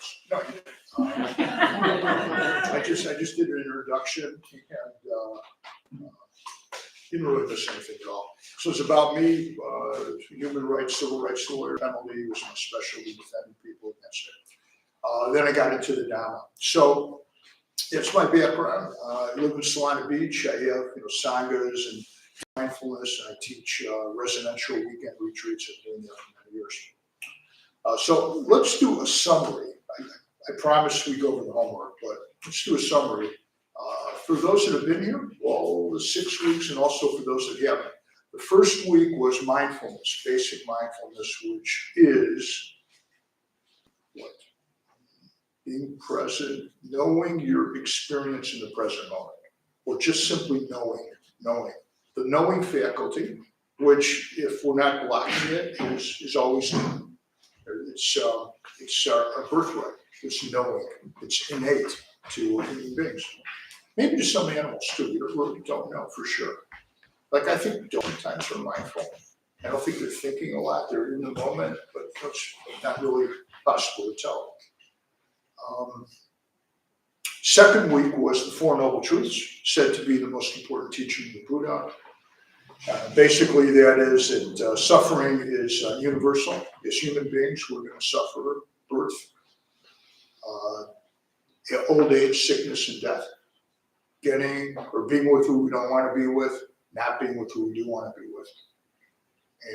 else. No, you didn't. I just did an introduction and didn't really miss anything at all. So it's about me, human rights, civil rights lawyer. Penalty was my specialty, defending people against it. Then I got into the Dharma. So that's my background. I live in Solana Beach. I have sanghas and mindfulness, and I teach residential weekend retreats. I've been doing that for many years. So let's do a summary. I promise we go over the homework, but let's do a summary. For those that have been here, all the 6 weeks, and also for those that haven't. The first week was mindfulness, basic mindfulness, which is what? Being present, knowing your experience in the present moment, or just simply knowing. The knowing faculty, which if we're not blocking it, is always new. It's our birthright. It's knowing. It's innate to human beings. Maybe to some animals too. We really don't know for sure. Like I think dolphins times are mindful. I don't think they're thinking a lot. They're in the moment, but it's not really possible to tell. Second week was the Four Noble Truths, said to be the most important teaching of the Buddha. Basically, that is that suffering is universal. As human beings, we're going to suffer birth, old age, sickness, and death. Getting or being with who we don't want to be with, not being with who we do want to be with,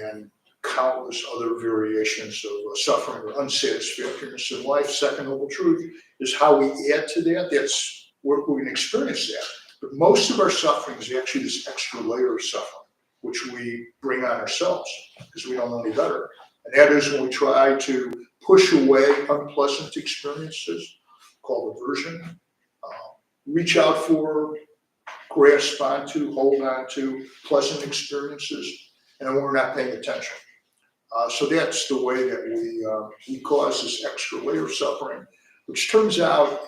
and countless other variations of suffering or unsatisfactoriness in life. Second noble truth is how we add to that. That's where we can experience that. But most of our suffering is actually this extra layer of suffering, which we bring on ourselves because we don't know any better. And that is when we try to push away unpleasant experiences, called aversion, reach out for, grasp onto, hold on to pleasant experiences, and then we're not paying attention. So that's the way that we cause this extra layer of suffering, which turns out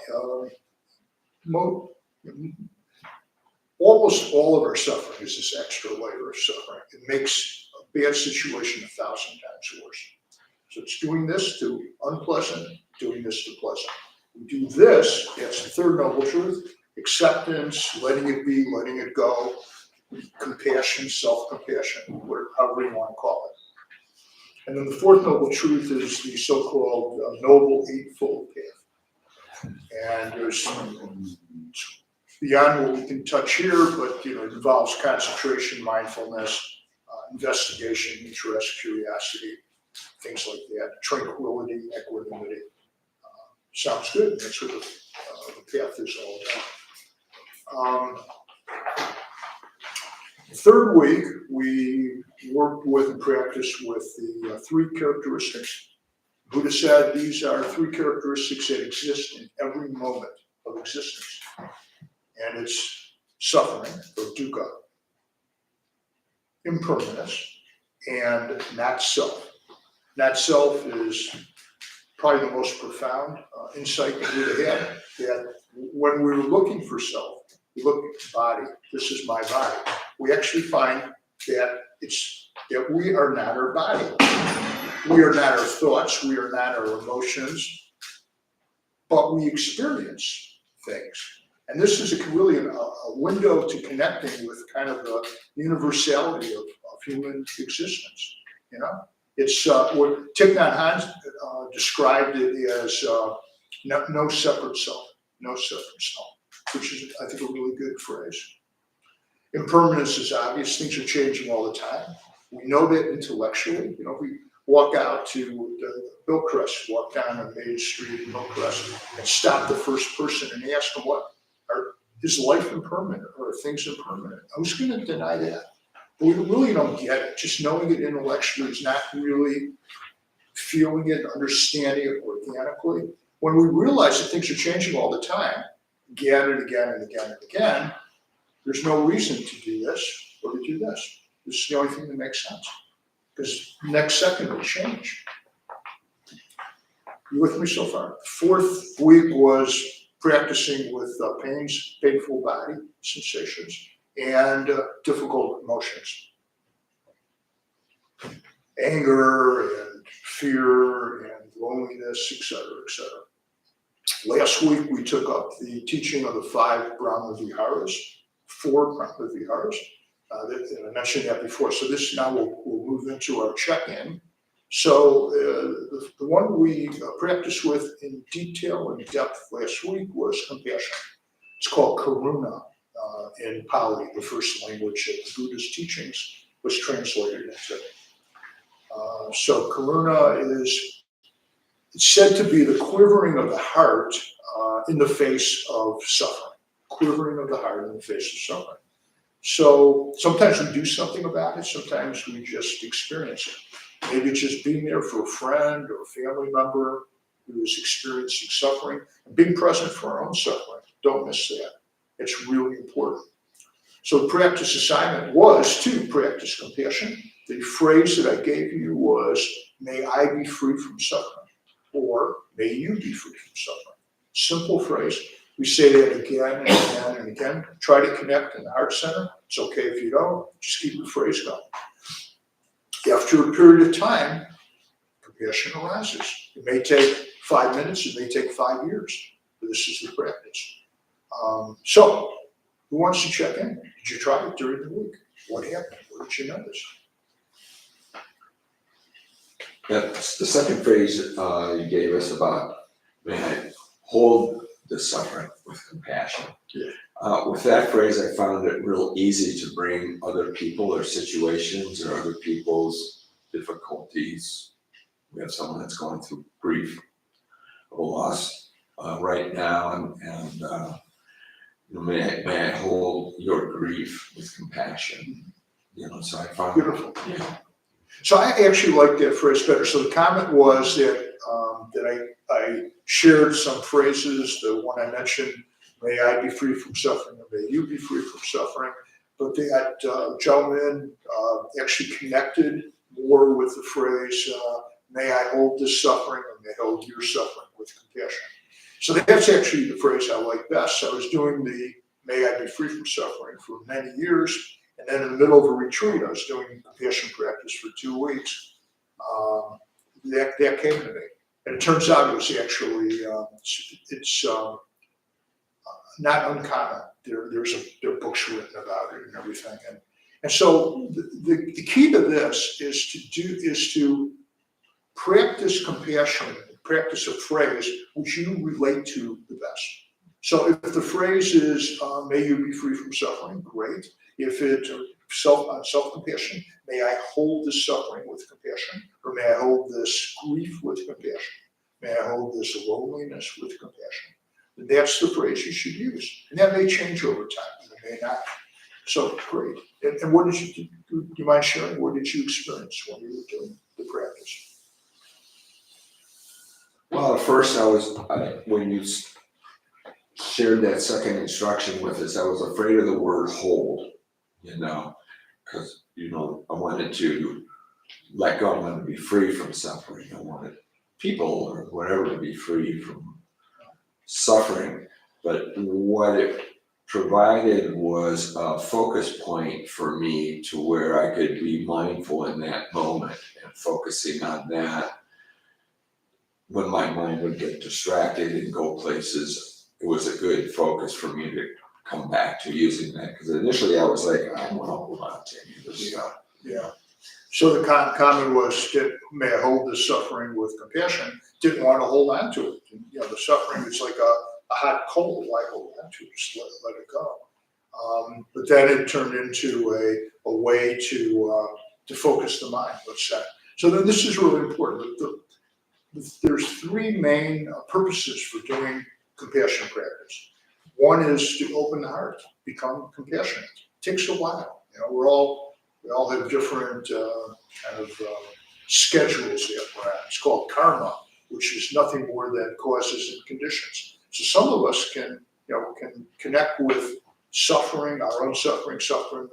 almost all of our suffering is this extra layer of suffering. It makes a bad situation 1,000 times worse. So it's doing this to unpleasant, doing this to pleasant. We do this, that's the third noble truth, acceptance, letting it be, letting it go, compassion, self-compassion, however you want to call it. And then the fourth noble truth is the so-called Noble Eightfold Path. And there's beyond what we can touch here, but it involves concentration, mindfulness, investigation, interest, curiosity, things like that, tranquility, equanimity. Sounds good. That's what the path is all about. The third week, we worked with and practiced with the 3 characteristics. Buddha said these are 3 characteristics that exist in every moment of existence. And it's suffering, or dukkha, impermanence, and not self. Not self is probably the most profound insight that Buddha had, that when we were looking for self, we look at the body, this is my body. We actually find that we are not our body. We are not our thoughts, we are not our emotions, but we experience things. And this is really a window to connecting with kind of the universality of human existence, It's what Thich Nhat Hanh described it as no separate self, which is, I think, a really good phrase. Impermanence is obvious. Things are changing all the time. We know that intellectually. If we walk out to Hillcrest, walk down a main street in Hillcrest, and stop the first person and ask them, is life impermanent or are things impermanent? Who's going to deny that? But we really don't get it. Just knowing it intellectually is not really feeling it, understanding it organically. When we realize that things are changing all the time, again and again and again and again, there's no reason to do this or to do this. This is the only thing that makes sense. Because next second will change. You with me so far? Fourth week was practicing with painful body sensations, and difficult emotions. Anger and fear and loneliness, etc., etc. Last week, we took up the teaching of the 5 Brahma Viharas, 4 Brahma Viharas. I mentioned that before. So this now we'll move into our check-in. So the one we practiced with in detail and depth last week was compassion. It's called Karuna in Pali, the first language that the Buddha's teachings was translated into. So Karuna is it's said to be the quivering of the heart in the face of suffering. Quivering of the heart in the face of suffering. So sometimes we do something about it, sometimes we just experience it. Maybe it's just being there for a friend or a family member who is experiencing suffering and being present for our own suffering. Don't miss that. It's really important. So the practice assignment was to practice compassion. The phrase that I gave you was, may I be free from suffering, or may you be free from suffering. Simple phrase. We say that again and again and again. Try to connect in the heart center. It's okay if you don't, just keep the phrase going. After a period of time, compassion arises. It may take 5 minutes, it may take 5 years, but this is the practice. So, who wants to check in? Did you try it during the week? What happened? What did you notice? That's the second phrase you gave us about, may I hold the suffering with compassion. Yeah. With that phrase, I found it real easy to bring other people or situations or other people's difficulties. We have someone that's going through grief of a loss right now, and may I hold your grief with compassion. So I found Beautiful. Yeah. So I actually like that phrase better. So the comment was that I shared some phrases. The one I mentioned, may I be free from suffering, or may you be free from suffering. But that gentleman actually connected more with the phrase, may I hold this suffering, or may I hold your suffering with compassion. So that's actually the phrase I like best. I was doing the may I be free from suffering for many years. And then in the middle of a retreat, I was doing compassion practice for 2 weeks. That came to me. And it turns out it was actually, it's not uncommon. There are books written about it and everything. And so the key to this is to practice compassion, practice a phrase which you relate to the best. So if the phrase is, may you be free from suffering, great. If it's self-compassion, may I hold this suffering with compassion, or may I hold this grief with compassion? May I hold this loneliness with compassion? And that's the phrase you should use. And that may change over time, and it may not. So great. And what did you do you mind sharing? What did you experience when you were doing the practice? Well, at first when you shared that second instruction with us, I was afraid of the word hold, because, I wanted to let go. I wanted to be free from suffering. I wanted people or whatever to be free from suffering. But what it provided was a focus point for me to where I could be mindful in that moment and focusing on that. When my mind would get distracted and go places, it was a good focus for me to come back to using that. Because initially I was like, I want to hold on to any of this stuff. Yeah. So the comment was, may I hold this suffering with compassion? Didn't want to hold on to it. The suffering is like a hot coal. Why hold on to it? Just let it go. But then it turned into a way to focus the mind, let's say. So then this is really important. There's 3 main purposes for doing compassion practice. One is to open the heart, become compassionate. It takes a while. We all have different schedules that we're at. It's called karma, which is nothing more than causes and conditions. So some of us can connect with suffering, our own suffering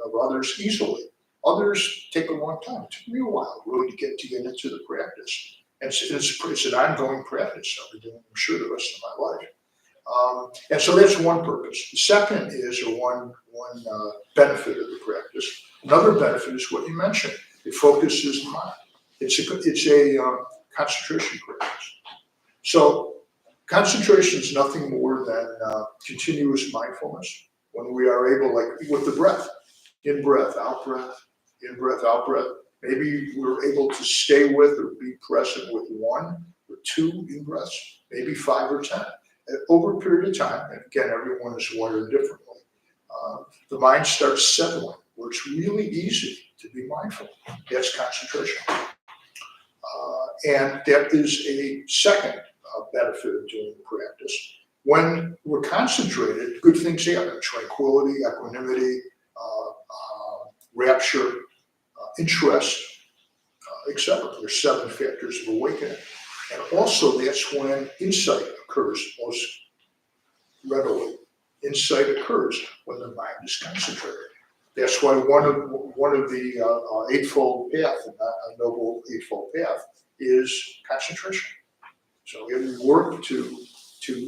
of others easily. Others take a long time. It took me a while really to get into the practice. And it's an ongoing practice. I'll be doing, I'm sure, the rest of my life. And so that's one purpose. The second is, or one benefit of the practice. Another benefit is what you mentioned. It focuses the mind. It's a concentration practice. So Concentration is nothing more than continuous mindfulness when we are able, like with the breath, in breath, out breath, in breath, out breath. Maybe we're able to stay with or be present with 1 or 2 in breaths, maybe 5 or 10. And over a period of time, and again, everyone is wired differently, the mind starts settling, where it's really easy to be mindful. That's concentration. And that is a second benefit of doing the practice. When we're concentrated, good things happen: tranquility, equanimity, rapture, interest, etc. There's 7 factors of awakening. And also that's when insight occurs most readily. Insight occurs when the mind is concentrated. That's why one of the Eightfold Path, a Noble Eightfold Path, is concentration. So we work to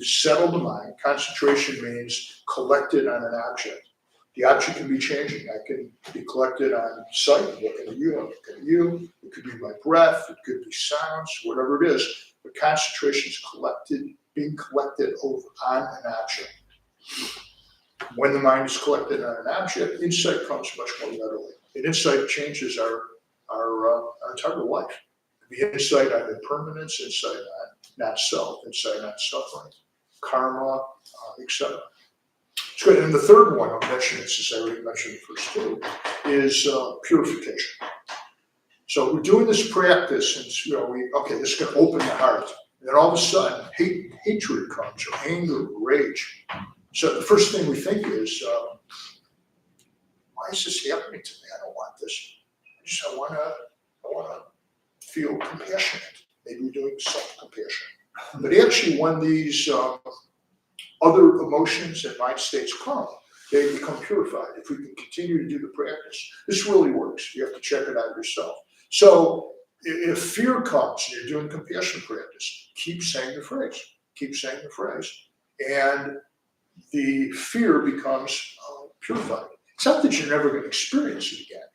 settle the mind. Concentration means collected on an object. The object can be changing. I can be collected on sight, looking at you, I'm looking at you. It could be my breath, it could be sounds, whatever it is. But concentration is being collected on an object. When the mind is collected on an object, insight comes much more readily. And insight changes our entire life. The insight on impermanence, insight on not self, insight on suffering, karma, etc. It's good. And the third one, I'll mention it since I already mentioned the first 2, is purification. So we're doing this practice, and this is going to open the heart. And then all of a sudden, hatred comes, or anger, or rage. So the first thing we think is, why is this happening to me? I don't want this. I want to feel compassionate. Maybe we're doing self-compassion. But actually, when these other emotions and mind states come, they become purified. If we can continue to do the practice, this really works. You have to check it out yourself. So if fear comes and you're doing compassion practice, keep saying the phrase. Keep saying the phrase. And the fear becomes purified. It's not that you're never going to experience it again.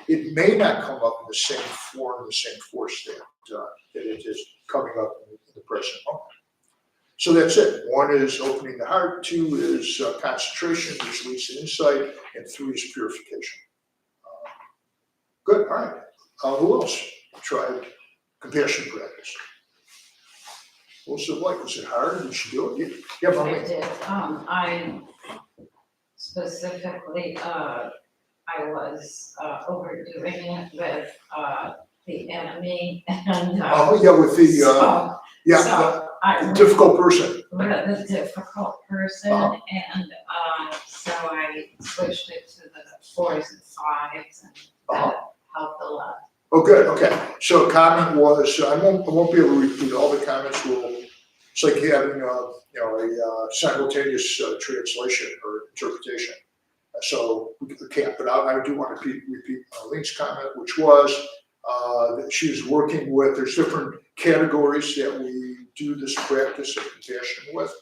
It may not come up in the same form, the same force that it is coming up in the present moment. So that's it. 1 is opening the heart, 2 is concentration, which leads to insight, and 3 is purification. Good, all right. Who else tried compassion practice? What was it like? Was it hard? Did you do it? Yeah, I did. I specifically, I was overdoing it with the enemy and with the the difficult person. The difficult person, and so I switched it to the 4s and 5s, and that helped a lot. Oh, good. Okay. So a comment was, I won't be able to repeat all the comments. It's like having a simultaneous translation or interpretation. So we can't. But I do want to repeat Lean's comment, which was that she was working with. There's different categories that we do this practice of compassion with,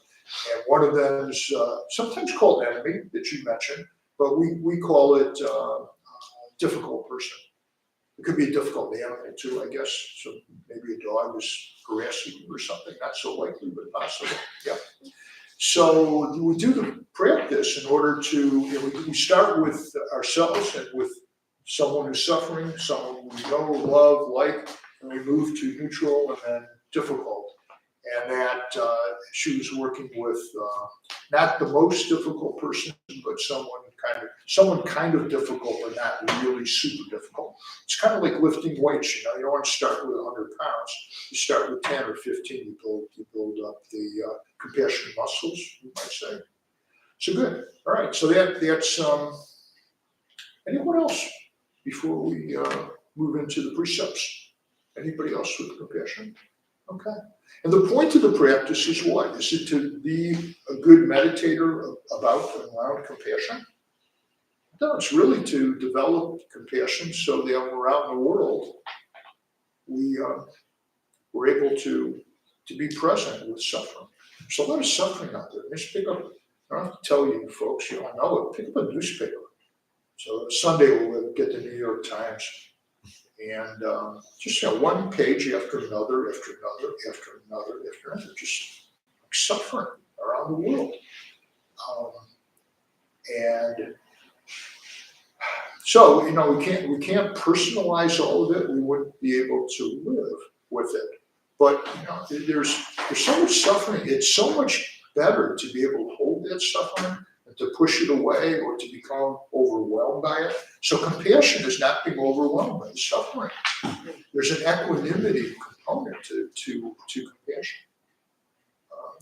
and one of them is sometimes called enemy that you mentioned, but we call it difficult person. It could be a difficult animal too, I guess. So maybe a dog is harassing you or something. Not so likely, but possible. Yeah. So we do the practice in order to, we start with ourselves and with someone who's suffering, someone we know, love, like, and we move to neutral and then difficult. And that she was working with not the most difficult person, but someone kind of difficult, but not really super difficult. It's kind of like lifting weights. You don't want to start with 100 pounds. You start with 10 or 15. You build up the compassion muscles, you might say. So good. All right. So that's anyone else before we move into the precepts? Anybody else with compassion? Okay. And the point of the practice is what? Is it to be a good meditator about and around compassion? No, it's really to develop compassion so that around the world we're able to be present with suffering. There's a lot of suffering out there. Just pick up, I don't have to tell you folks, you don't know it, pick up a newspaper. So Sunday we'll get the New York Times And just one page after another, after another, after another, after another, just like suffering around the world. And so, we can't personalize all of it. We wouldn't be able to live with it. But there's so much suffering. It's so much better to be able to hold that suffering and to push it away or to become overwhelmed by it. So compassion is not being overwhelmed by the suffering. There's an equanimity component to compassion.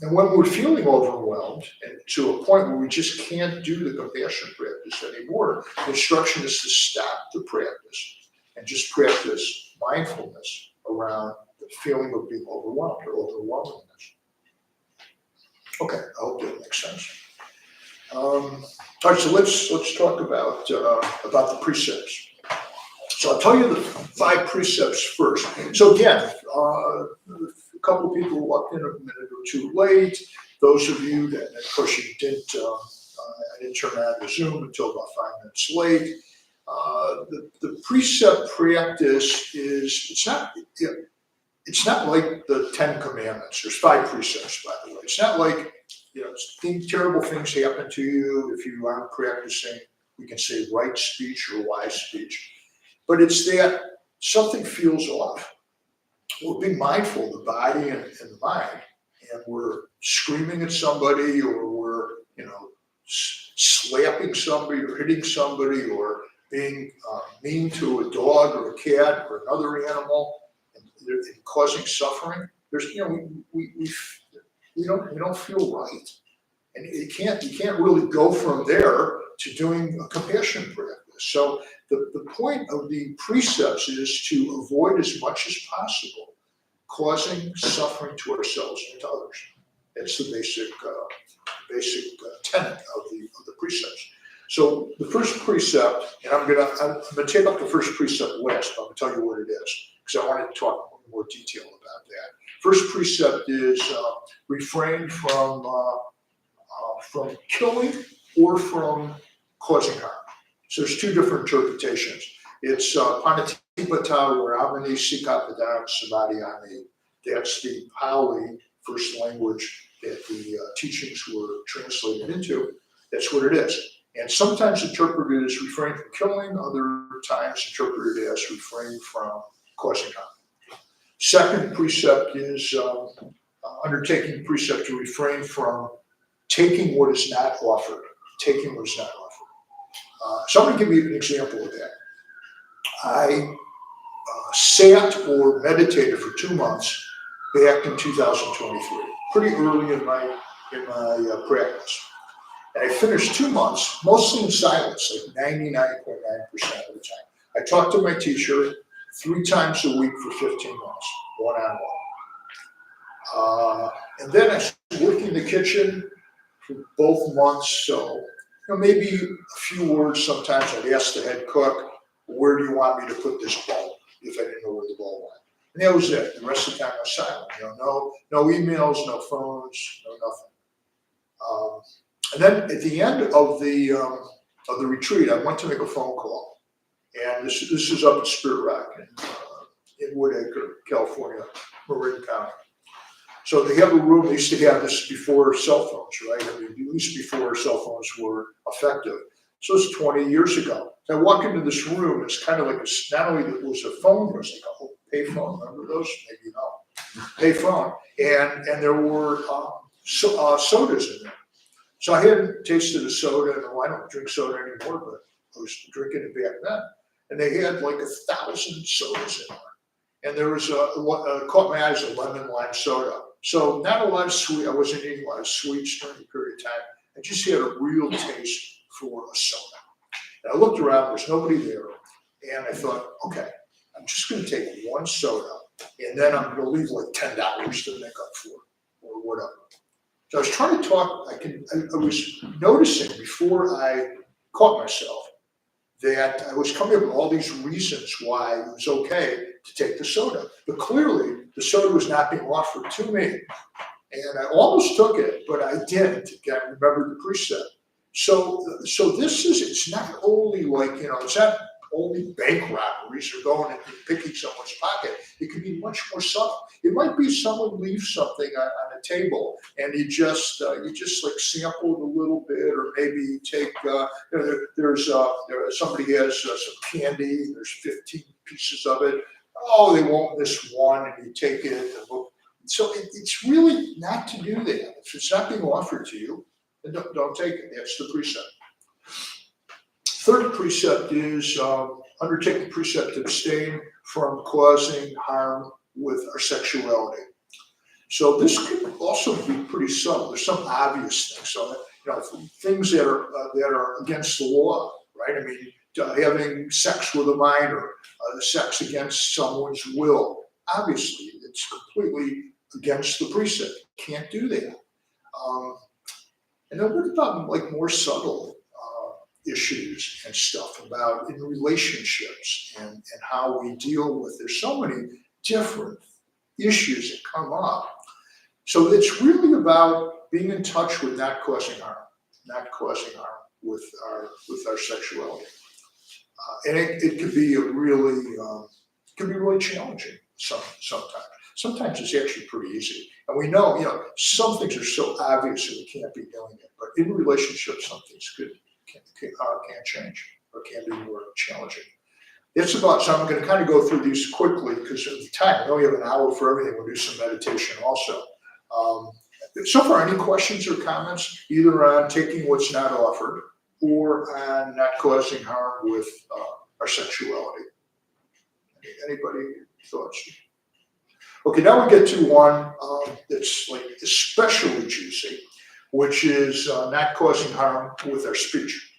And when we're feeling overwhelmed and to a point where we just can't do the compassion practice anymore, the instruction is to stop the practice and just practice mindfulness around the feeling of being overwhelmed or overwhelmingness. Okay, I hope that makes sense. All right, so let's talk about the precepts. So I'll tell you the 5 precepts first. So again, a couple of people walked in a minute or two late. Those of you that, of course, you didn't, I didn't turn on the Zoom until about 5 minutes late. The precept practice is, it's not like the 10 Commandments. There's 5 precepts, by the way. It's not like, terrible things happen to you if you aren't practicing, we can say right speech or wise speech. But it's that something feels off. We're being mindful of the body and the mind, and we're screaming at somebody, or we're, slapping somebody or hitting somebody, or being mean to a dog or a cat or another animal, and causing suffering. There's, we don't feel right, and you can't really go from there to doing a compassion practice. So the point of the precepts is to avoid as much as possible causing suffering to ourselves and to others. That's the basic tenet of the precepts. So the first precept, and I'm gonna take up the first precept last, but I'm gonna tell you what it is, because I wanted to talk in more detail about that. First precept is refrain from killing or from causing harm. So there's 2 different interpretations. It's panatipata varamani sikapadam samadhyami. That's the Pali first language that the teachings were translated into. That's what it is. And sometimes interpreted as refrain from killing, other times interpreted as refrain from causing harm. Second precept is undertaking the precept to refrain from taking what is not offered. Taking what is not offered. So I'm going to give you an example of that. I sat or meditated for 2 months back in 2023, pretty early in my practice. And I finished 2 months, mostly in silence, like 99.9% of the time. I talked to my teacher 3 times a week for 15 minutes, one-on-one. And then I started working in the kitchen for both months, so maybe a few words sometimes. I'd ask the head cook, where do you want me to put this bulb, if I didn't know where the bulb went. And that was it. The rest of the time I was silent. No emails, no phones, no nothing. And then at the end of the retreat, I went to make a phone call. And this is up at Spirit Rock in Woodacre, California, Marin County. So they have a room. They used to have this before cell phones, right? I mean, at least before cell phones were effective. So it's 20 years ago. So I walk into this room. It's kind of like not only it was a phone, it was like a whole payphone. Remember those? Maybe no. Payphone, and there were sodas in there. So I hadn't tasted a soda, and I don't drink soda anymore, but I was drinking it back then. And they had like 1,000 sodas in there. And there was caught my eyes, a lemon lime soda. So not a lot of sweet. I wasn't eating a lot of sweets during the period of time. I just had a real taste for a soda. And I looked around. There's nobody there, and I thought, okay, I'm just going to take 1 soda, and then I'm going to leave like $10 to make up for it, or whatever. So I was trying to talk. I was noticing before I caught myself that I was coming up with all these reasons why it was okay to take the soda. But clearly, the soda was not being offered to me. And I almost took it, but I didn't. Again, remember the precept. So this is, it's not only like, it's not only bank robberies or going and picking someone's pocket. It could be much more subtle. It might be someone leaves something on a table and you just like sample it a little bit, or maybe you take, somebody has some candy, there's 15 pieces of it. Oh, they won't miss one, and you take it. So it's really not to do that. If it's not being offered to you, then don't take it. That's the precept. Third precept is undertake the precept to abstain from causing harm with our sexuality. So this could also be pretty subtle. There's some obvious things. So things that are against the law, right? I mean, having sex with a minor, sex against someone's will. Obviously, it's completely against the precept. Can't do that. And then what about like more subtle issues and stuff about in relationships and how we deal with? There's so many different issues that come up. So it's really about being in touch with not causing harm with our sexuality. And it could be really challenging sometimes. Sometimes it's actually pretty easy. And we know, some things are so obvious that we can't be doing it. But in relationships, some things can change or can be more challenging. So I'm going to kind of go through these quickly because of the time. I know we have an hour for everything. We'll do some meditation also. So far, any questions or comments, either on taking what's not offered or on not causing harm with our sexuality? Anybody thoughts? Okay, now we get to one that's like especially juicy, which is not causing harm with our speech.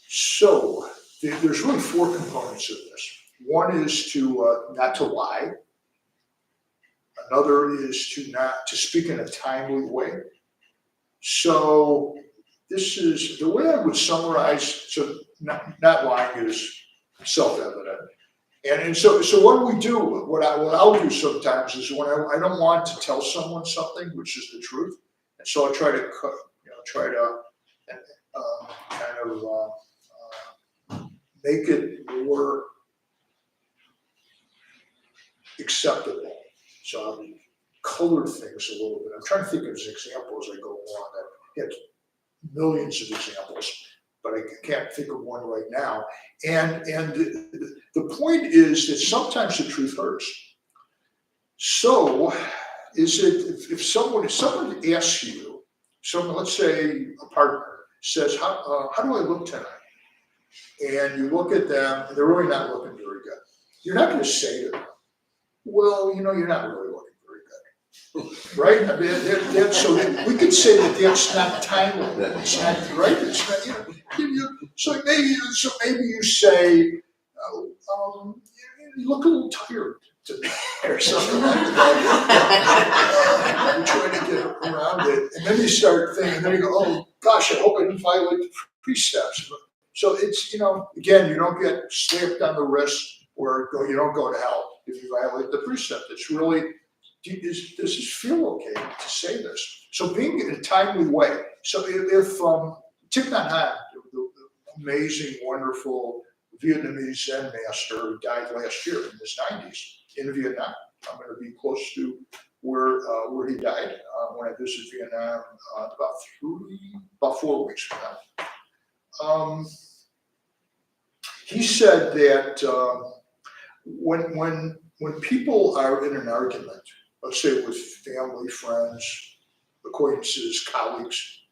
So there's really four components of this. One is to not to lie. Another is to speak in a timely way. So this is the way I would summarize. So not lying is self-evident. And so what do we do? What I'll do sometimes is when I don't want to tell someone something, which is the truth, and so I'll try to make it more acceptable. So I'll color things a little bit. I'm trying to think of an example as I go along. I have millions of examples, but I can't think of one right now. And the point is that sometimes the truth hurts. So is it if someone asks you, let's say a partner says, how do I look tonight? And you look at them and they're really not looking very good. You're not going to say to them, well, you're not really looking very good. Right? I mean, so we could say that that's not timely. It's not right. It's not, so maybe you say, you look a little tired today, or something like that. You're trying to get around it, and then you start thinking, and then you go, oh gosh, I hope I didn't violate the precepts. So it's, again, you don't get slapped on the wrist or you don't go to hell if you violate the precept. It's really, does this feel okay to say this? So being in a timely way. So if Thich Nhat Hanh, the amazing, wonderful Vietnamese Zen master who died last year in his 90s in Vietnam. I'm going to be close to where he died when I visited Vietnam about 4 weeks from now. He said that when people are in an argument, let's say with family, friends, acquaintances, colleagues,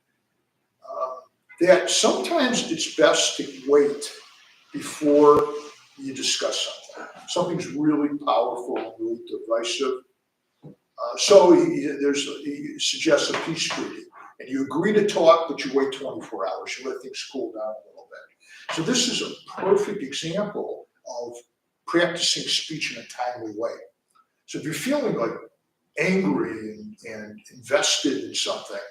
that sometimes it's best to wait before you discuss something. Something's really powerful and really divisive. So he suggests a peace treaty. And you agree to talk, but you wait 24 hours. You let things cool down a little bit. So this is a perfect example of practicing speech in a timely way. So if you're feeling like angry and invested in something,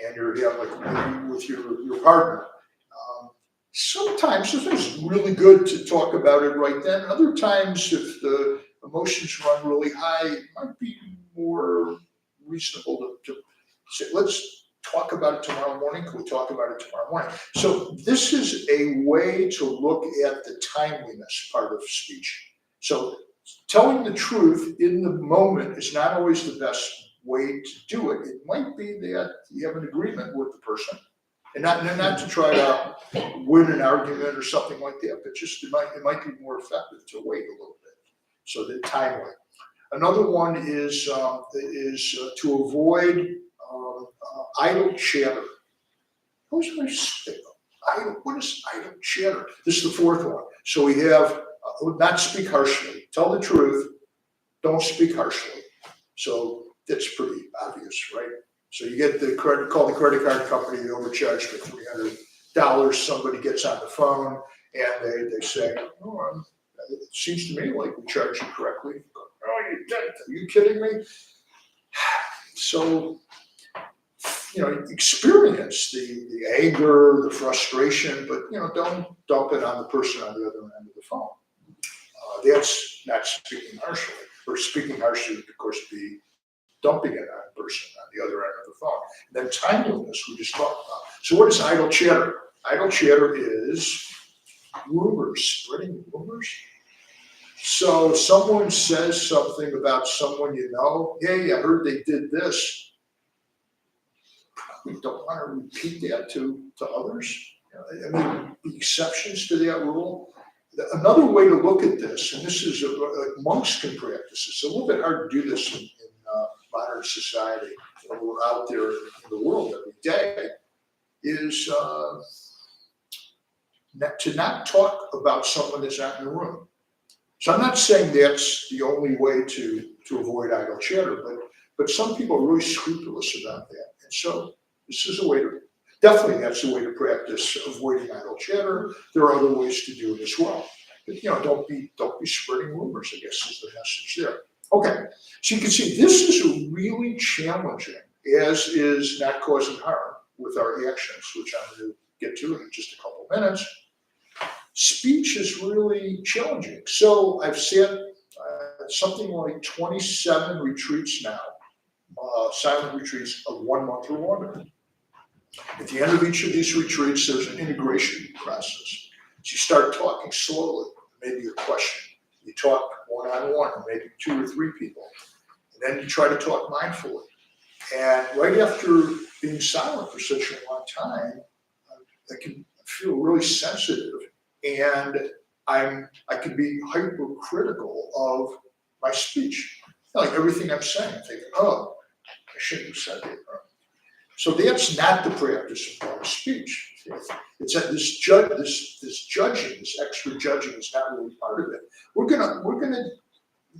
and you're maybe with your partner, sometimes it's really good to talk about it right then. Other times, if the emotions run really high, it might be more reasonable to say, let's talk about it tomorrow morning? Can we talk about it tomorrow morning? So this is a way to look at the timeliness part of speech. So telling the truth in the moment is not always the best way to do it. It might be that you have an agreement with the person, and not to try to win an argument or something like that, but just it might be more effective to wait a little bit. So the timely. Another one is to avoid idle chatter. What is idle chatter? This is the fourth one. So we have not speak harshly. Tell the truth. Don't speak harshly. So that's pretty obvious, right? So you get call the credit card company, they overcharge for $300. Somebody gets on the phone and they say, oh, it seems to me like we charged you correctly. Oh, you did. Are you kidding me? So, experience the anger, the frustration, but, don't dump it on the person on the other end of the phone. That's not speaking harshly. Or speaking harshly would, of course, be dumping it on the person on the other end of the phone. And then timeliness, we just talked about. So what is idle chatter? Idle chatter is rumors, spreading rumors. So someone says something about someone you know. Hey, I heard they did this. Probably don't want to repeat that to others. I mean, the exceptions to that rule. Another way to look at this, and this is like monks can practice. It's a little bit hard to do this in modern society. We're out there in the world every day. Is to not talk about someone that's not in the room. So I'm not saying that's the only way to avoid idle chatter, but some people are really scrupulous about that. And so this is a way to, definitely that's a way to practice avoiding idle chatter. There are other ways to do it as well. But don't be spreading rumors, I guess is the message there. Okay, so you can see this is really challenging, as is not causing harm with our actions, which I'm going to get to in just a couple of minutes. Speech is really challenging. So I've said something like 27 retreats now, silent retreats of 1 month or longer. At the end of each of these retreats, there's an integration process. So you start talking slowly, maybe a question. You talk one-on-one, or maybe 2 or 3 people. And then you try to talk mindfully. And right after being silent for such a long time, I can feel really sensitive. And I can be hypercritical of my speech. Like everything I'm saying, I'm thinking, oh, I shouldn't have said that. So that's not the practice of one's speech. It's that this judging, this extra judging is not really part of it. We're gonna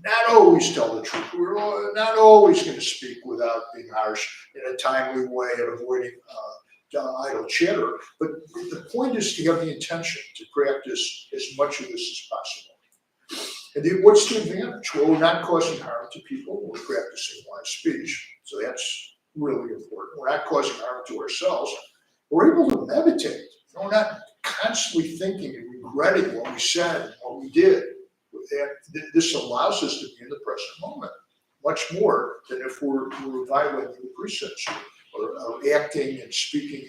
not always tell the truth. We're not always going to speak without being harsh in a timely way and avoiding idle chatter. But the point is to have the intention to practice as much of this as possible. And what's the advantage? Well, we're not causing harm to people. We're practicing wise speech. So that's really important. We're not causing harm to ourselves. We're able to meditate. We're not constantly thinking and regretting what we said and what we did. And this allows us to be in the present moment much more than if we're violating the precepts or acting and speaking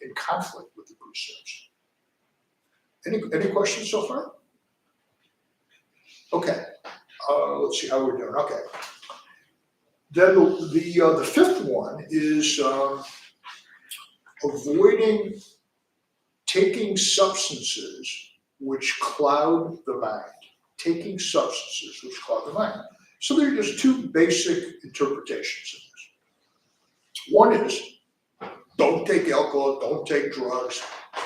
in conflict with the precepts. Any questions so far? Okay, let's see how we're doing. Okay, then the fifth one is avoiding taking substances which cloud the mind. Taking substances which cloud the mind. So there are just 2 basic interpretations of this. One is, don't take alcohol, don't take drugs,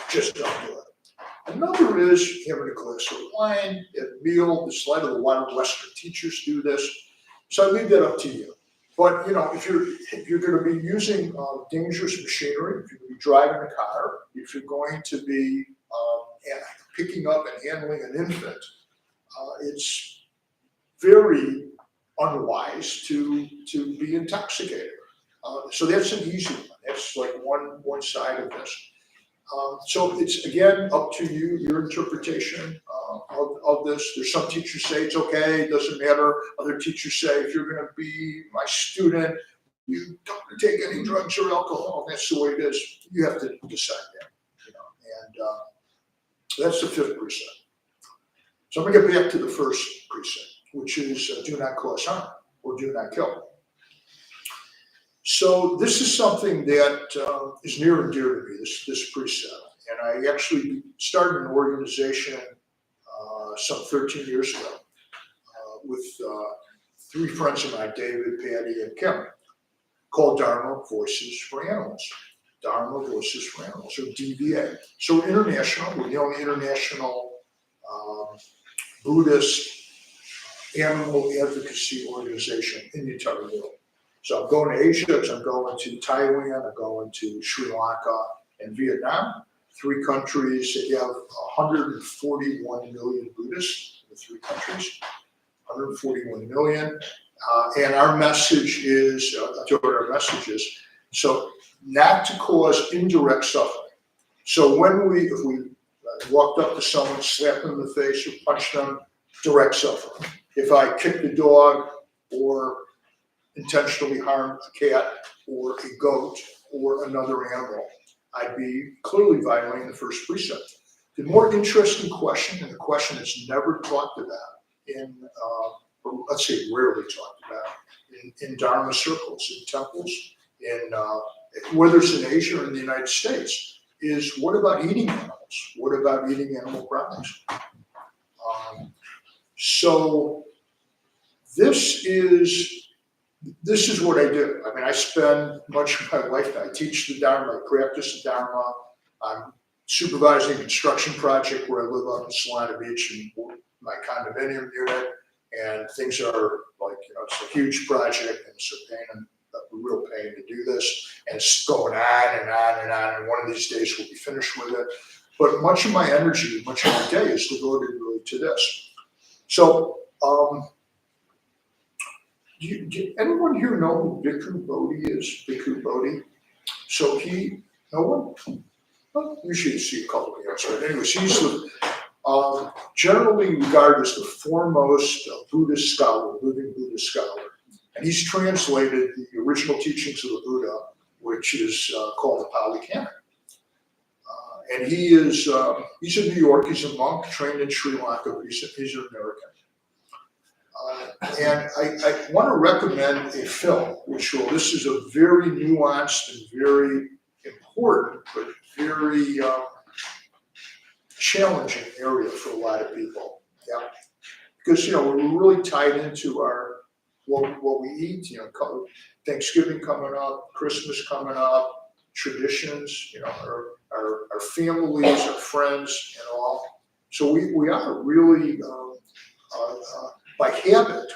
just don't do it. Another is having a glass of wine at a meal. There's a lot of Western teachers do this. So I leave that up to you. But if you're going to be using dangerous machinery, if you're going to be driving a car, if you're going to be picking up and handling an infant, it's very unwise to be intoxicated. So that's an easy one. That's like one side of this. So it's, again, up to you, your interpretation of this. There's some teachers say it's okay, it doesn't matter. Other teachers say, if you're gonna be my student, you don't take any drugs or alcohol, that's the way it is. You have to decide that, and that's the 5th precept. So I'm gonna get back to the 1st precept, which is do not cause harm or do not kill. So this is something that is near and dear to me, this precept. And I actually started an organization some 13 years ago with 3 friends of mine, David, Patty, and Kim, called Dharma Voices for Animals. Dharma Voices for Animals, or DVA. So we're international, we're the only international Buddhist animal advocacy organization in the entire world. So I'm going to Asia, I'm going to Thailand, I'm going to Sri Lanka and Vietnam, 3 countries that have 141 million Buddhists in the 3 countries, 141 million. And our message is, so not to cause indirect suffering. So if we walked up to someone, slapped them in the face or punched them, direct suffering. If I kicked a dog or intentionally harmed a cat or a goat or another animal, I'd be clearly violating the 1st precept. The more interesting question, and the question that's never talked about or let's say rarely talked about in Dharma circles, in temples, whether it's in Asia or in the United States, is what about eating animals? What about eating animal products? So this is what I do. I mean, I spend much of my life, I teach the Dharma, I practice the Dharma. I'm supervising a construction project where I live up in Solana Beach in my condominium unit, and things are like, it's a huge project, and it's a real pain to do this, and it's going on and on and on, and one of these days we'll be finished with it. But much of my energy, much of my day is devoted really to this. So, do anyone here know who Bhikkhu Bodhi is? Bhikkhu Bodhi? So no one? Well, you should see a couple of hands, but anyways, he's generally regarded as the foremost Buddhist scholar, living Buddhist scholar. And he's translated the original teachings of the Buddha, which is called the Pali Canon. And he's in New York, he's a monk, trained in Sri Lanka, but he's an American. And I want to recommend a film, this is a very nuanced and very important, but very challenging area for a lot of people. Yeah, because we're really tied into what we eat. Thanksgiving coming up, Christmas coming up, traditions. Our families, our friends, and all. So we are really by habit,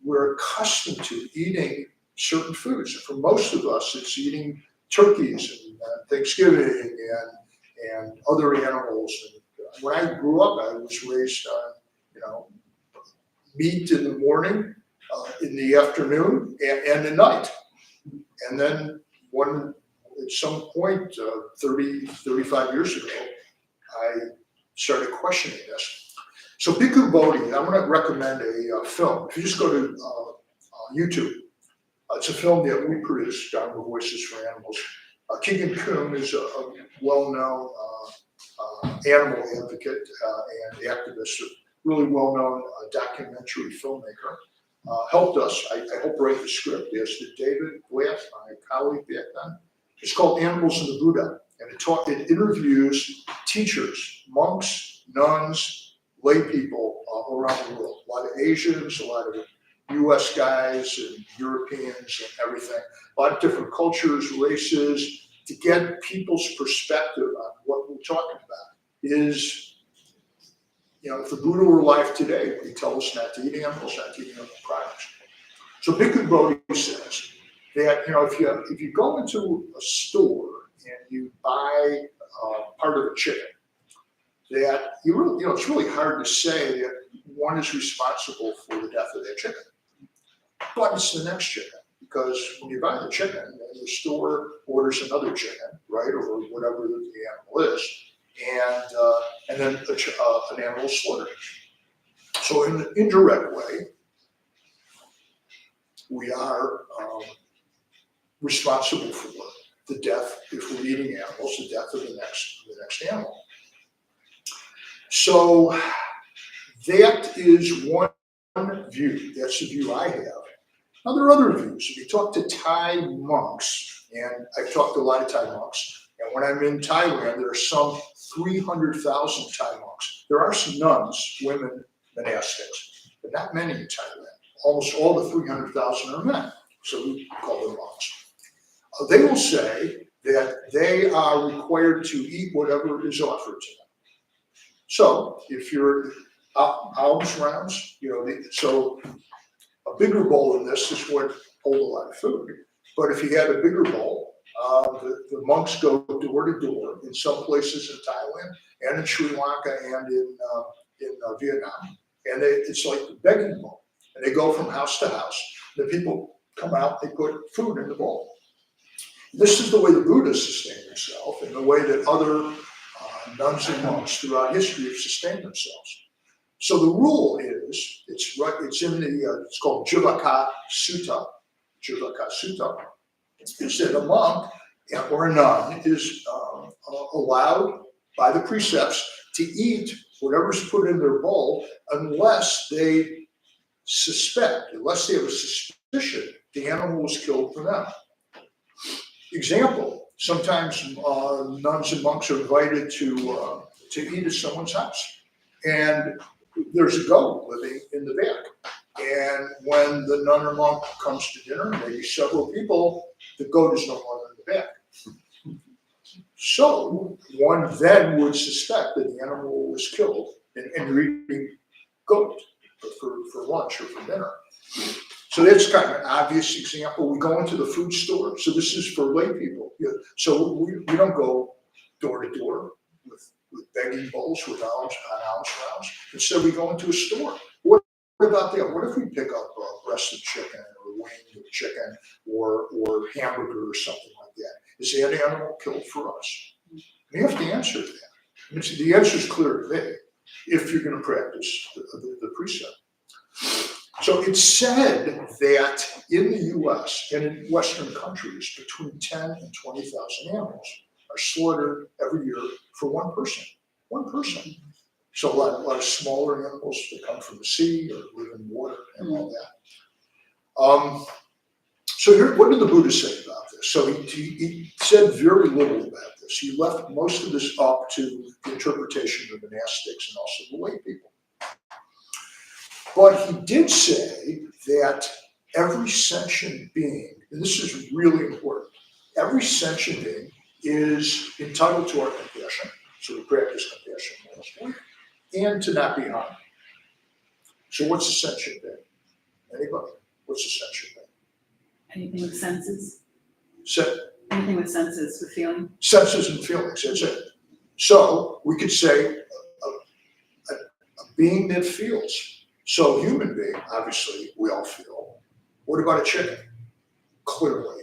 we're accustomed to eating certain foods. For most of us, it's eating turkeys and Thanksgiving and other animals. And when I grew up, I was raised on, meat in the morning, in the afternoon, and at night. And then at some point, 35 years ago, I started questioning this. So Bhikkhu Bodhi, I'm going to recommend a film. If you just go to YouTube, it's a film that we produced, Dharma Voices for Animals. Keegan Kuhn is a well-known animal advocate and activist, a really well-known documentary filmmaker. Helped us, I helped write the script, as did David Blatt, my colleague back then. It's called Animals and the Buddha, and it interviews teachers, monks, nuns, lay people around the world. A lot of Asians, a lot of US guys and Europeans and everything. A lot of different cultures, races, to get people's perspective on what we're talking about. Is, if the Buddha were alive today, he'd tell us not to eat animals, not to eat animal products. So Bhikkhu Bodhi says that, if you go into a store and you buy part of a chicken, that it's really hard to say that one is responsible for the death of that chicken. But it's the next chicken, because when you buy the chicken, and the store orders another chicken, right, or whatever the animal is, and then an animal is slaughtered. So in an indirect way, we are responsible for the death, if we're eating animals, the death of the next animal. So that is one view. That's the view I have. Now there are other views. If you talk to Thai monks, and I've talked to a lot of Thai monks, and when I'm in Thailand, there are some 300,000 Thai monks. There are some nuns, women, monastics, but not many in Thailand. Almost all the 300,000 are men, so we call them monks. They will say that they are required to eat whatever is offered to them. So if you're alms rounds, so a bigger bowl than this would hold a lot of food. But if you had a bigger bowl, the monks go door to door in some places in Thailand and in Sri Lanka and in Vietnam, and it's like the begging bowl. And they go from house to house. The people come out, they put food in the bowl. This is the way the Buddha sustained himself, and the way that other nuns and monks throughout history have sustained themselves. So the rule is, it's in it's called Jivaka Sutta. Jivaka Sutta is that a monk or a nun is allowed by the precepts to eat whatever's put in their bowl unless they have a suspicion the animal was killed for them. Example, sometimes nuns and monks are invited to eat at someone's house. And there's a goat living in the back. And when the nun or monk comes to dinner, maybe several people, the goat is no longer in the back. So one then would suspect that the animal was killed and you're eating goat for lunch or for dinner. So that's kind of an obvious example. We go into the food store. So this is for lay people. So we don't go door to door with begging bowls with alms rounds. Instead, we go into a store. What about that? What if we pick up breast of chicken or wing of chicken or hamburger or something like that? Is that animal killed for us? You have to answer that. I mean, the answer is clear today if you're going to practice the precept. So it's said that in the U.S. and in Western countries, between 10 and 20,000 animals are slaughtered every year for one person. One person. So a lot of smaller animals that come from the sea or live in water and all that. So here, what did the Buddha say about this? So he said very little about this. He left most of this up to the interpretation of the monastics and also the lay people. But he did say that every sentient being, and this is really important, every sentient being is entitled to our compassion, so we practice compassion mostly, and to not be harmed. So what's a sentient being? Anybody? What's a sentient being? Anything with senses? So, Anything with senses, with feeling? senses and feelings, that's it. So we could say a being that feels. So human being, obviously, we all feel. What about a chicken? Clearly.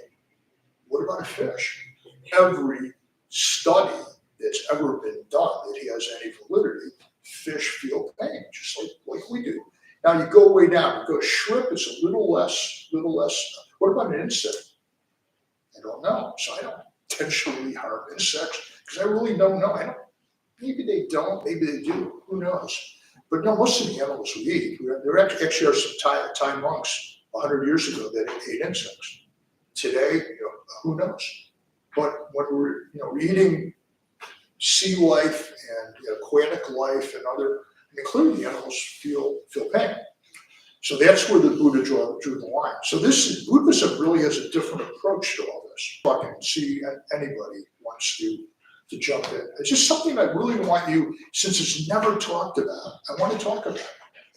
What about a fish? Every study that's ever been done that has any validity, fish feel pain, just like we do. Now you go way down, you go shrimp, it's a little less. What about an insect? I don't know. So I don't intentionally harm insects because I really don't know. Maybe they don't, maybe they do, who knows? But no, most of the animals we eat, there actually are some Thai monks 100 years ago that ate insects. Today, who knows? But when we're eating sea life and aquatic life and clearly the animals feel pain. So that's where the Buddha drew the line. So Buddhism really has a different approach to all this. I can see anybody wants to jump in. It's just something I really want you, since it's never talked about, I want to talk about it.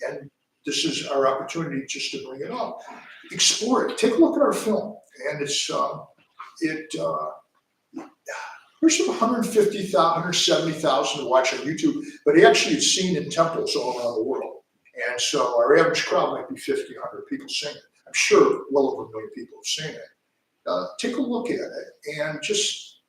And this is our opportunity just to bring it up. Explore it. Take a look at our film. And it's, there's some 150,000, 170,000 to watch on YouTube, but actually it's seen in temples all around the world. And so our average crowd might be 50, 100 people seeing it. I'm sure well over 1 million people have seen it. Take a look at it and just,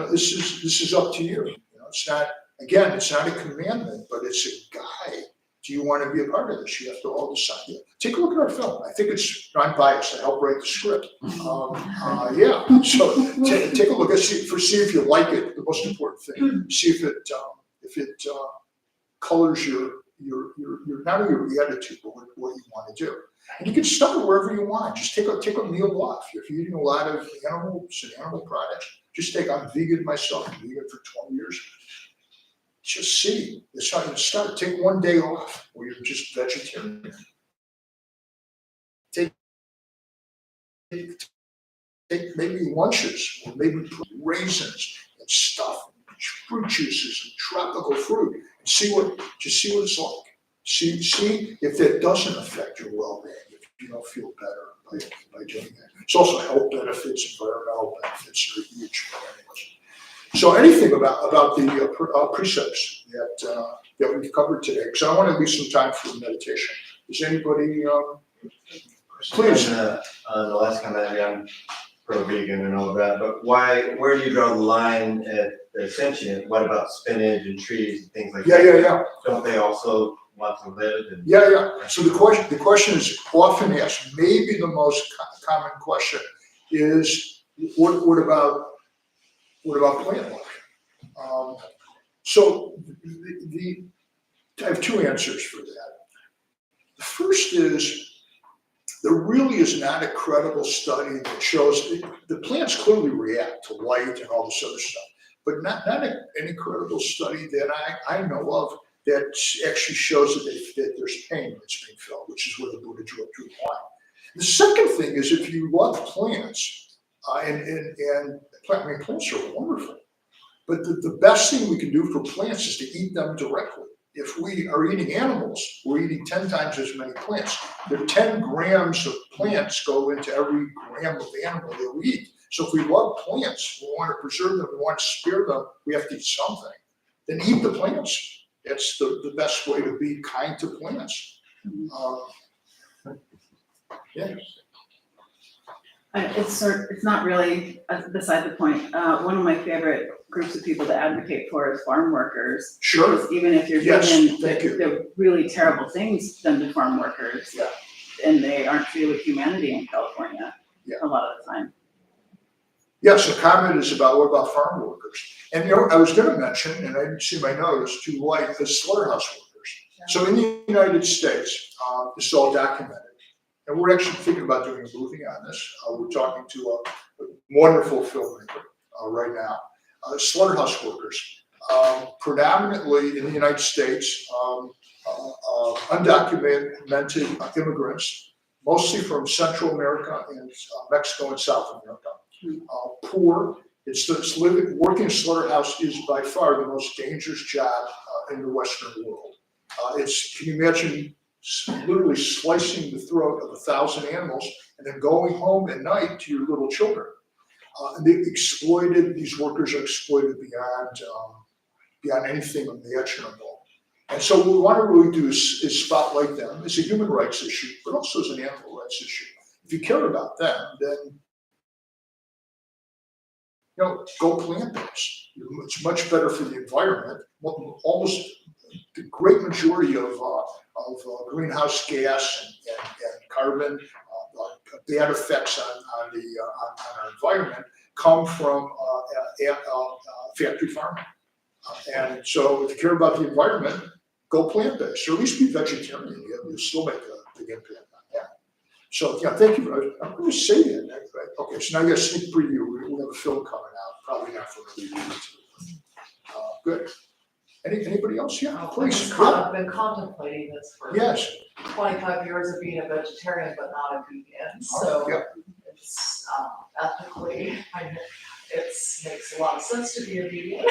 this is up to you. It's not, again, it's not a commandment, but it's a guide. Do you want to be a part of this? You have to all decide. Take a look at our film. I think it's non-biased. I helped write the script. Yeah, so take a look and see if you like it. The most important thing. See if it colors your not only your attitude, but what you want to do. And you can start wherever you want. Just take a meal off. If you're eating a lot of animals and animal products, just I'm vegan myself. I'm vegan for 20 years. Just see. That's how you start. Take one day off where you're just vegetarian. Take maybe lunches, or maybe raisins and stuff, fruit juices and tropical fruit, and see what it's like. See if that doesn't affect your well-being, if you don't feel better by doing that. It's also health benefits, environmental benefits are huge. So anything about the precepts that we've covered today, because I want to leave some time for meditation. Is anybody, please? The last comment, I'm pro-vegan and all of that, but where do you draw the line at the sentient? What about spinach and trees and things like that? Yeah. Don't they also want to live? Yeah. So the question is often asked, maybe the most common question is, what about plant life? So I have two answers for that. The first is, there really is not a credible study that shows the plants clearly react to light and all this other stuff, but not any credible study that I know of that actually shows that there's pain that's being felt, which is where the Buddha drew the line. The second thing is, if you love plants, plants are wonderful, but the best thing we can do for plants is to eat them directly. If we are eating animals, we're eating 10 times as many plants. The 10 grams of plants go into every gram of animal that we eat. So if we love plants, we want to preserve them, we want to spare them, we have to eat something. Then eat the plants. That's the best way to be kind to plants. Yeah. It's not really beside the point. One of my favorite groups of people to advocate for is farm workers. Sure. Because even if you're Yes, vegan, thank you. there are really terrible things done to farm workers. Yeah. And they aren't treated with humanity in California a lot of the time. Yes, the comment is about what about farm workers? And I was going to mention, and I didn't see my notes, too light, the slaughterhouse workers. So in the United States, this is all documented. And we're actually thinking about doing a movie on this. We're talking to a wonderful filmmaker right now. Slaughterhouse workers, predominantly in the United States, undocumented immigrants, mostly from Central America and Mexico and South America. Poor. Working in slaughterhouse is by far the most dangerous job in the Western world. Can you imagine literally slicing the throat of 1,000 animals and then going home at night to your little children? And these workers are exploited beyond anything imaginable. And so what we want to really do is spotlight them as a human rights issue, but also as an animal rights issue. If you care about them, then go plant-based. It's much better for the environment. Almost the great majority of greenhouse gas and carbon bad effects on our environment come from factory farming. And so if you care about the environment, go plant-based, or at least be vegetarian. You'll still make a big impact on that. So thank you. I'm going to say that. Okay, so now you got a sneak preview. We have a film coming out, probably not for another year or two. Good. Anybody else? Yeah, please. I've been contemplating this for Yes. 25 years of being a vegetarian, but not a vegan. So it's ethically, it makes a lot of sense to be a vegan.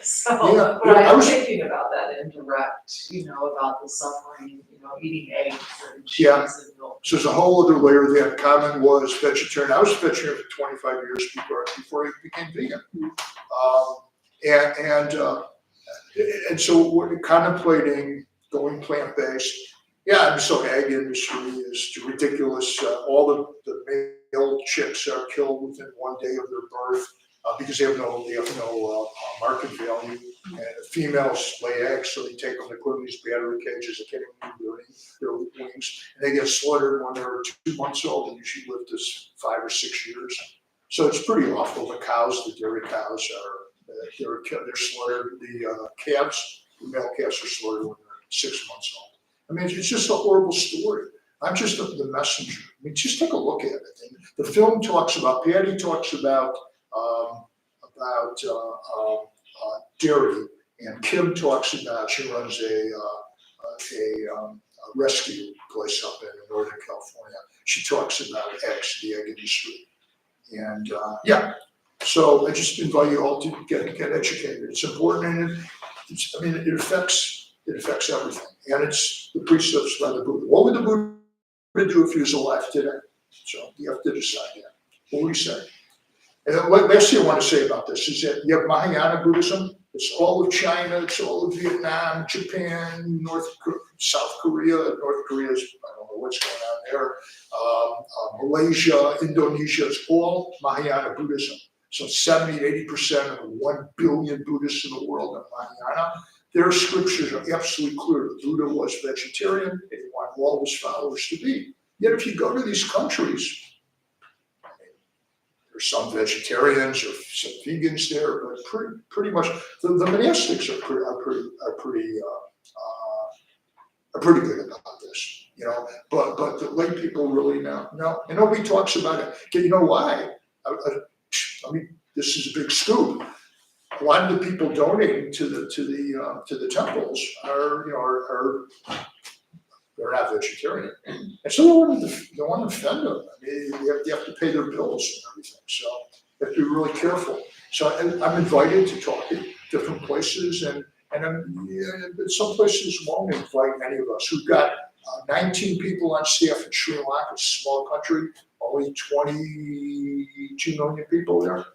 So, but I was thinking about that indirect, about the suffering, eating eggs and cheese and milk. So there's a whole other layer there. Common was vegetarian. I was vegetarian for 25 years before I became vegan. And so we're contemplating going plant-based. Yeah, and so ag industry is to ridiculous. All the male chicks are killed within 1 day of their birth because they have no market value. And the females lay eggs, so they take them, they put them in these battery cages, they get them their wings, and they get slaughtered when they're 2 months old, and usually live to 5 or 6 years. So it's pretty awful. The cows, the dairy cows they're slaughtered. The calves, the male calves are slaughtered when they're 6 months old. I mean, it's just a horrible story. I'm just the messenger. I mean, just take a look at it. And the film talks about, Patty talks about dairy, and Kim talks about, she runs a rescue place up in Northern California. She talks about eggs, the egg industry. And so I just invite you all to get educated. It's important, and it affects everything. And it's the precepts by the Buddha. What would the Buddha do if he was alive today? So you have to decide that. What would he say? And then last thing I want to say about this is that you have Mahayana Buddhism. It's all of China, it's all of Vietnam, Japan, South Korea. North Korea is, I don't know what's going on there. Malaysia, Indonesia, it's all Mahayana Buddhism. So 70 to 80% of the 1 billion Buddhists in the world are Mahayana. Their scriptures are absolutely clear. The Buddha was vegetarian, and he wanted all of his followers to be. Yet if you go to these countries, there's some vegetarians or some vegans there, but pretty much the monastics are pretty good about this, you know. But the lay people really no, and nobody talks about it. You know why? I mean, this is a big scoop. A lot of the people donating to the temples are they're not vegetarian, and so they want to offend them. I mean, you have to pay their bills and everything, so you have to be really careful. So I'm invited to talk at different places, and some places won't invite any of us. We've got 19 people on staff in Sri Lanka, a small country, only 22 million people there.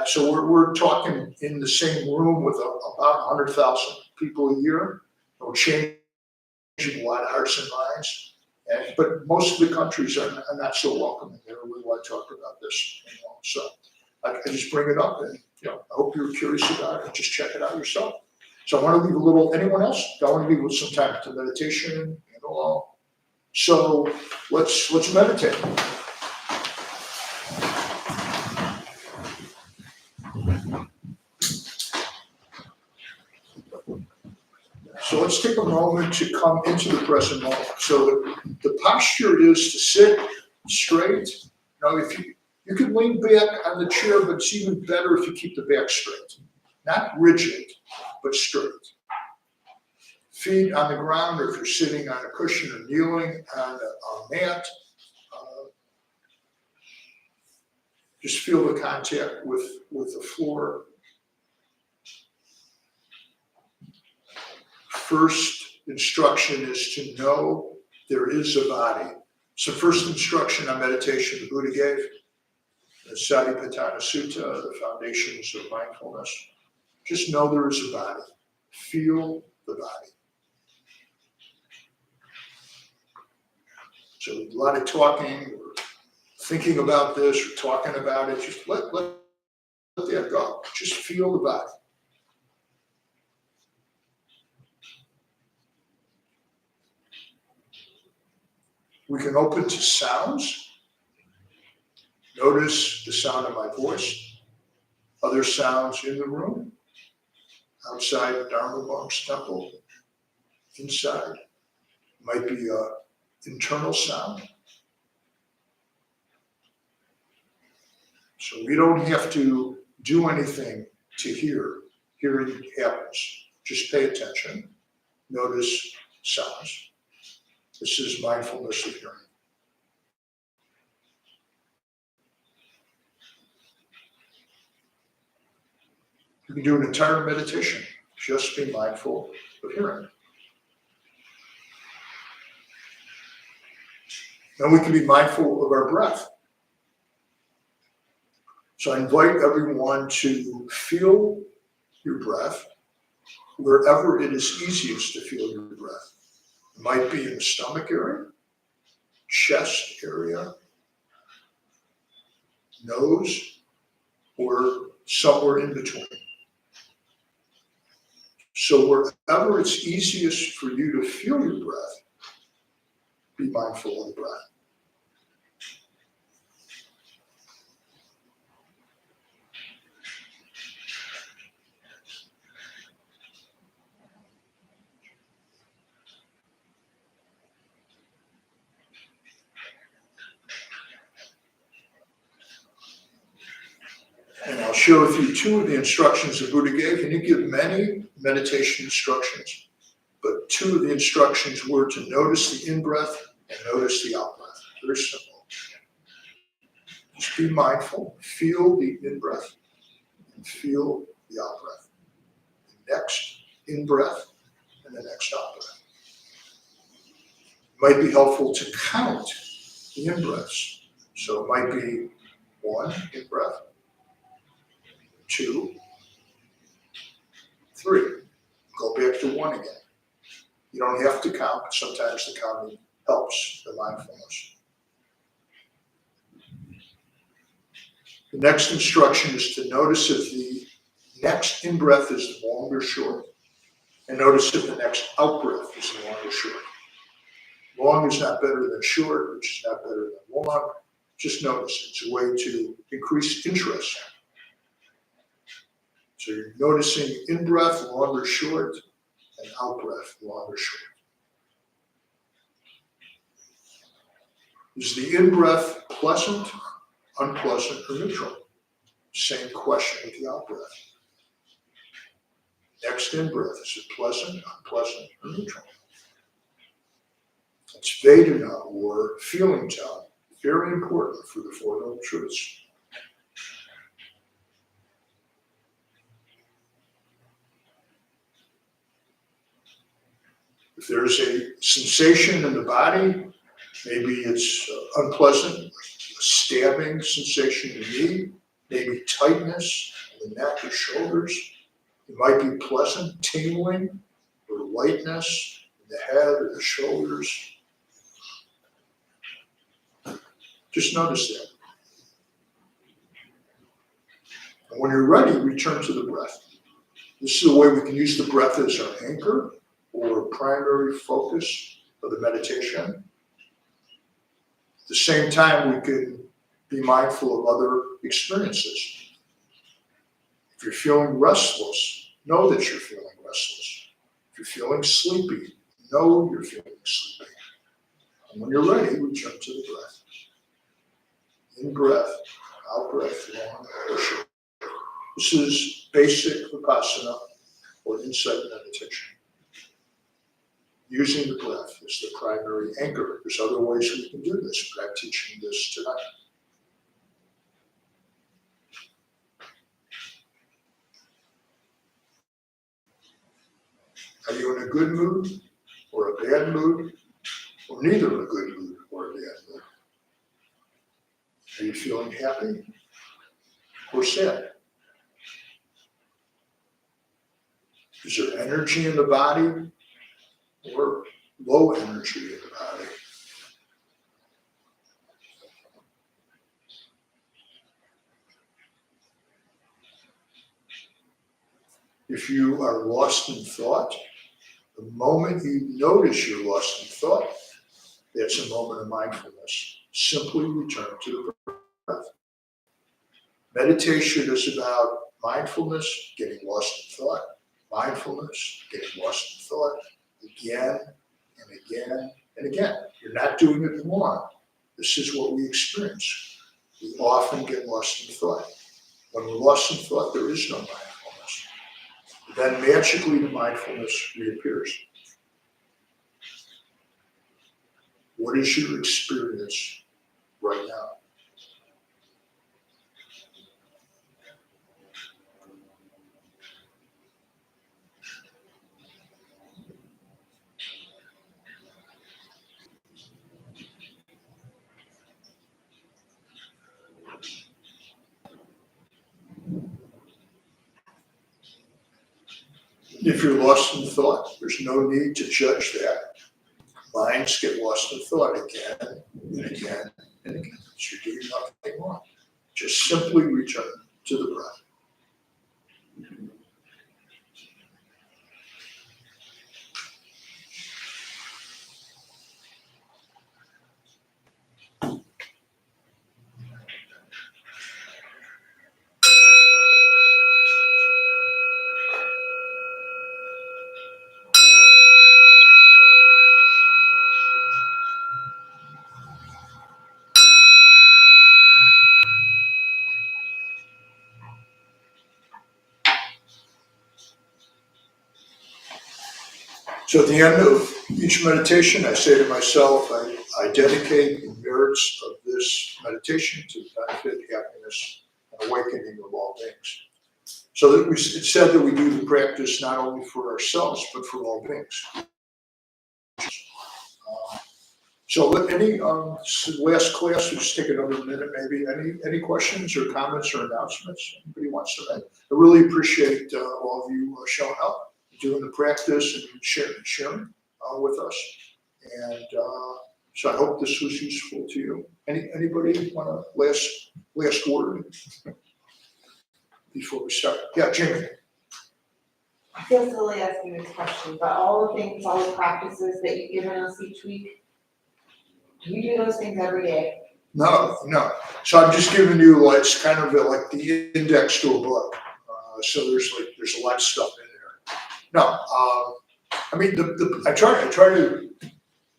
So we're talking in the same room with about 100,000 people a year. We're changing a lot of hearts and minds, but most of the countries are not so welcoming. They don't really want to talk about this anymore. So I just bring it up, and I hope you're curious about it. Just check it out yourself. So I want to leave a little. Anyone else? I want to leave with some time to meditation and all. So let's meditate. So let's take a moment to come into the present moment. So the posture is to sit straight. If you can lean back on the chair, but it's even better if you keep the back straight. Not rigid, but straight. Feet on the ground, or if you're sitting on a cushion or kneeling on a mat, just feel the contact with the floor. First instruction is to know there is a body. It's the first instruction on meditation the Buddha gave. The Satipatthana Sutta, the foundations of mindfulness. Just know there is a body. Feel the body. So a lot of talking, or thinking about this, or talking about it, just let that go. Just feel the body. We can open to sounds. Notice the sound of my voice, other sounds in the room, outside the Dharma Monk's temple, inside. Might be an internal sound. So we don't have to do anything to hear. Hearing happens. Just pay attention. Notice sounds. This is mindfulness of hearing. You can do an entire meditation. Just be mindful of hearing. And we can be mindful of our breath. So I invite everyone to feel your breath wherever it is easiest to feel your breath. It might be in the stomach area, chest area, nose, or somewhere in between. So wherever it's easiest for you to feel your breath, be mindful of the breath. And I'll share with you two of the instructions the Buddha gave. He didn't give many meditation instructions, but two of the instructions were to notice the in-breath and notice the out-breath. Very simple. Just be mindful, feel the in-breath and feel the out-breath. The next in-breath and the next out-breath. It might be helpful to count the in-breaths. So it might be 1 in-breath, 2, 3. Go back to 1 again. You don't have to count, but sometimes the counting helps the mindfulness. The next instruction is to notice if the next in-breath is long or short, and notice if the next out-breath is long or short. Long is not better than short, which is not better than long. Just notice. It's a way to increase interest. So you're noticing in-breath, long or short, and out-breath, long or short. Is the in-breath pleasant, unpleasant, or neutral? Same question with the out-breath. Next in-breath, is it pleasant, unpleasant, or neutral? It's Vedana, or feeling tone. Very important for the Four Noble Truths. If there's a sensation in the body, maybe it's unpleasant, like a stabbing sensation in the knee, maybe tightness in the neck or shoulders. It might be pleasant, tingling, or lightness in the head or the shoulders. Just notice that. And when you're ready, return to the breath. This is the way we can use the breath as our anchor or primary focus of the meditation. At the same time, we can be mindful of other experiences. If you're feeling restless, know that you're feeling restless. If you're feeling sleepy, know you're feeling sleepy. And when you're ready, return to the breath. In breath, out breath, long or short. This is basic Vipassana or insight meditation. Using the breath as the primary anchor. There's other ways we can do this, but I'm teaching this tonight. Are you in a good mood or a bad mood, or neither in a good mood or a bad mood? Are you feeling happy or sad? Is there energy in the body or low energy in the body? If you are lost in thought, the moment you notice you're lost in thought, that's a moment of mindfulness. Simply return to the breath. Meditation is about mindfulness, getting lost in thought, mindfulness, getting lost in thought, again and again and again. You're not doing it wrong. This is what we experience. We often get lost in thought. When we're lost in thought, there is no mindfulness. Then magically the mindfulness reappears. What is your experience right now? If you're lost in thought, there's no need to judge that. Minds get lost in thought again and again, and again, you're doing nothing wrong. Just simply return to the breath. So at the end of each meditation, I say to myself, I dedicate the merits of this meditation to the benefit, happiness, and awakening of all beings. So that it's said that we do the practice not only for ourselves, but for all beings. So any last class, we'll just take another minute maybe. Any questions or comments or announcements anybody wants to make? I really appreciate all of you showing up, doing the practice and sharing with us. And so I hope this was useful to you. Anybody want a last word before we start? Yeah, Jamie. I feel silly asking this question, but all the things, all the practices that you've given us each week, do you do those things every day? No. So I'm just giving you like, it's kind of like the index to a book. So there's a lot of stuff in there. No, I mean, I try to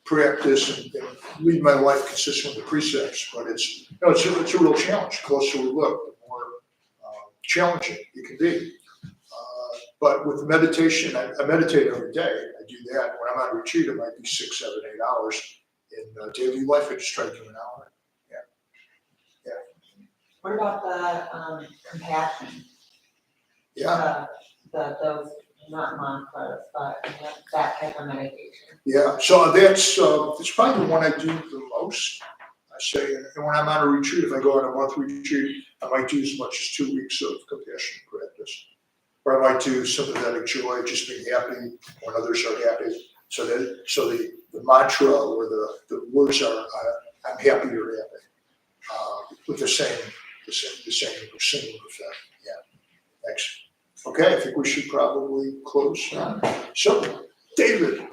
practice and lead my life consistent with the precepts, but it's a real challenge. The closer we look, the more challenging it can be. But with meditation, I meditate every day. I do that. When I'm on retreat, it might be 6, 7, 8 hours. In daily life, I just try to do an hour. Yeah. What about the compassion? Yeah. Those, not mantras, but that type of meditation. Yeah. So that's it's probably the one I do the most. I say, and when I'm on a retreat, if I go on a month retreat, I might do as much as 2 weeks of compassion practice. Or I might do sympathetic joy, just being happy when others are happy. So the mantra or the words are I'm happy or happy, with the same similar effect. Yeah. Thanks. Okay, I think we should probably close. So, David,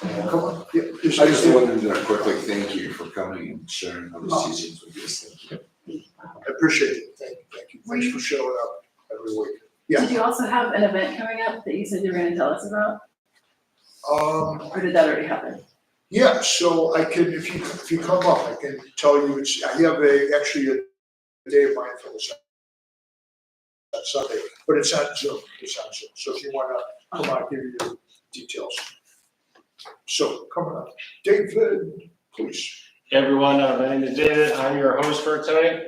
come on. Yeah, I just wanted to quickly thank you for coming and sharing those teachings with us. Thank you. I appreciate it. Thank you. Thanks for showing up every week. Yeah. Did you also have an event coming up that you said you were gonna tell us about? Or did that already happen? Yeah, so I can, if you come up, I can tell you, I have actually a day of mindfulness on Sunday, but it's on Zoom. So if you wanna come on, I'll give you the details. So coming up, David, please. Hey everyone, my name is David. I'm your host for tonight.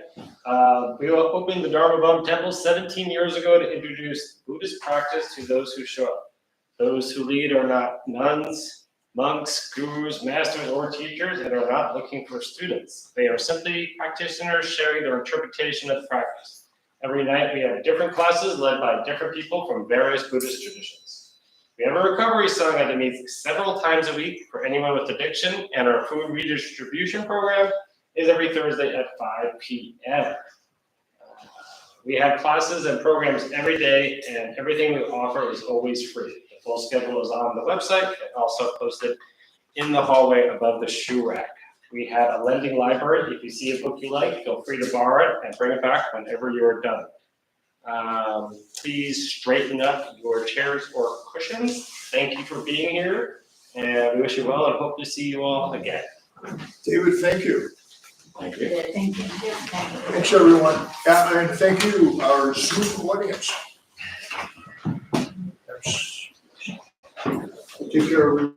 We opened the Dharma Bum Temple 17 years ago to introduce Buddhist practice to those who show up. Those who lead are not nuns, monks, gurus, masters, or teachers, and are not looking for students. They are simply practitioners sharing their interpretation of practice. Every night we have different classes led by different people from various Buddhist traditions. We have a recovery sangha that meets several times a week for anyone with addiction, and our food redistribution program is every Thursday at 5 p.m. We have classes and programs every day, and everything we offer is always free. The full schedule is on the website and also posted in the hallway above the shoe rack. We have a lending library. If you see a book you like, feel free to borrow it and bring it back whenever you're done. Please straighten up your chairs or cushions. Thank you for being here, and we wish you well and hope to see you all again. David, thank you. Thank you. Thank you. Thanks, everyone. And thank you, our Zoom audience. Take care, everyone.